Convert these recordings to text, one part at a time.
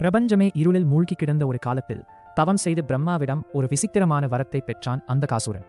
பிரபஞ்சமே இருளில் மூழ்கி கிடந்த ஒரு காலத்தில் தவம் செய்து பிரம்மாவிடம் ஒரு விசித்திரமான வரத்தை பெற்றான் அந்தகாசுரன்.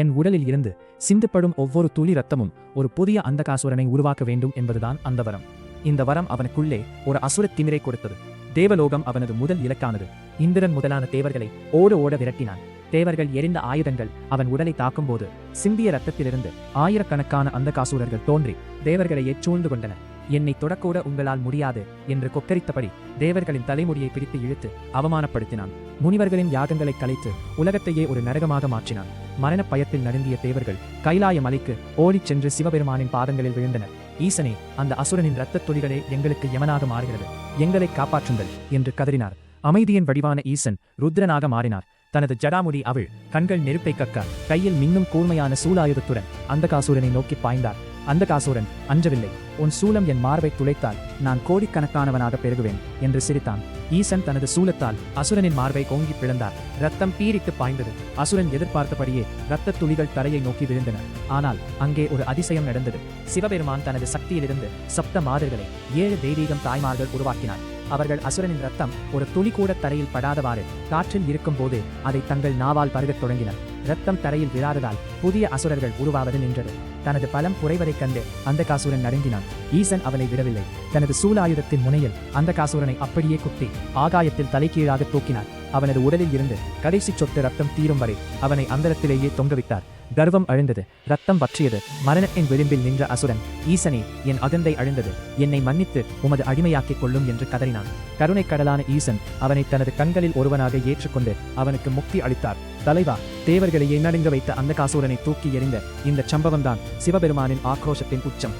என் உடலில் இருந்து சிந்துப்படும் ஒவ்வொரு துளி ரத்தமும் ஒரு புதிய அந்தகாசுரனை உருவாக்க வேண்டும் என்பதுதான் அந்த வரம். இந்த வரம் அவனுக்குள்ளே ஒரு அசுர திமிரை கொடுத்தது. தேவலோகம் அவனது முதல் இலக்கானது. இந்திரன் முதலான தேவர்களை ஓட ஓட விரட்டினான். தேவர்கள் எரிந்த ஆயுதங்கள் அவன் உடலை தாக்கும்போது சிந்திய ரத்தத்திலிருந்து ஆயிரக்கணக்கான அந்தகாசுரர்கள் தோன்றி தேவர்களையே சூழ்ந்து கொண்டன. என்னை தொடக்கூட உங்களால் முடியாது என்று கொக்கரித்தபடி தேவர்களின் தலைமுடியை பிடித்து இழுத்து அவமானப்படுத்தினான். முனிவர்களின் யாகங்களை கலைத்து உலகத்தையே ஒரு நரகமாக மாற்றினான். மரணப் பயத்தில் நடுங்கிய தேவர்கள் கைலாய மலைக்கு ஓடிச் சென்று சிவபெருமானின் பாதங்களில் விழுந்தனர். ஈசனே, அந்த அசுரனின் இரத்தத் துளிகளே எங்களுக்கு யமனாக மாறுகிறது, எங்களை காப்பாற்றுங்கள் என்று கதறினார். அமைதியின் வடிவான ஈசன் ருத்ரனாக மாறினார். தனது ஜடாமுடி அவள் கண்கள் நெருப்பை கக்க கையில் மின்னும் கூர்மையான சூலாயுதத்துடன் அந்தகாசுரனை நோக்கி பாய்ந்தார். அந்தகாசுரன் அஞ்சவில்லை. உன் சூலம் என் மார்பை துளைத்தால் நான் கோடிக்கணக்கானவனாக பெருகுவேன் என்று சிரித்தான். ஈசன் தனது சூலத்தால் அசுரனின் மார்பை ஓங்கி பிளந்தார். ரத்தம் பீரிட்டு பாய்ந்தது. அசுரன் எதிர்பார்த்தபடியே இரத்தத் துளிகள் தரையை நோக்கி விழுந்தன. ஆனால் அங்கே ஒரு அதிசயம் நடந்தது. சிவபெருமான் தனது சக்தியிலிருந்து சப்த மாதர்களை 7 தெய்வீகம் தாய்மார்கள் உருவாக்கினார். அவர்கள் அசுரனின் ரத்தம் ஒரு துளி கூட தரையில் படாதவாறு காற்றில் இருக்கும் போது அதை தங்கள் நாவால் பருகத் தொடங்கினர். ரத்தம் தரையில் விழாததால் புதிய அசுரர்கள் உருவாவது நின்றது. தனது பலம் குறைவதைக் கண்டு அந்தகாசுரன் நடுங்கினான். ஈசன் அவனை விடவில்லை. தனது சூலாயுதத்தின் முனையில் அந்தகாசுரனை அப்படியே குத்தி ஆகாயத்தில் தலைகீழாக தூக்கினார். அவனது உடலில் இருந்து கடைசி சொட்டு ரத்தம் தீரும் வரை அவனை அந்தரத்திலேயே தொங்கவிட்டார். கர்வம் அழிந்தது. ரத்தம் வற்றியது. மரணத்தின் விளிம்பில் நின்ற அசுரன், ஈசனே, என் அகந்தை அழிந்தது, என்னை மன்னித்து உமது அடிமையாக்கிக் கொள்ளும் என்று கதறினான். கருணை கடலான ஈசன் அவனை தனது கண்களில் ஒருவனாக ஏற்றுக்கொண்டு அவனுக்கு முக்தி அளித்தார். தலைவா, தேவர்களையே நடுங்க வைத்த அந்தகாசுரனை தூக்கி எறிந்த இந்த சம்பவம்தான் சிவபெருமானின் ஆக்ரோஷத்தின் உச்சம்.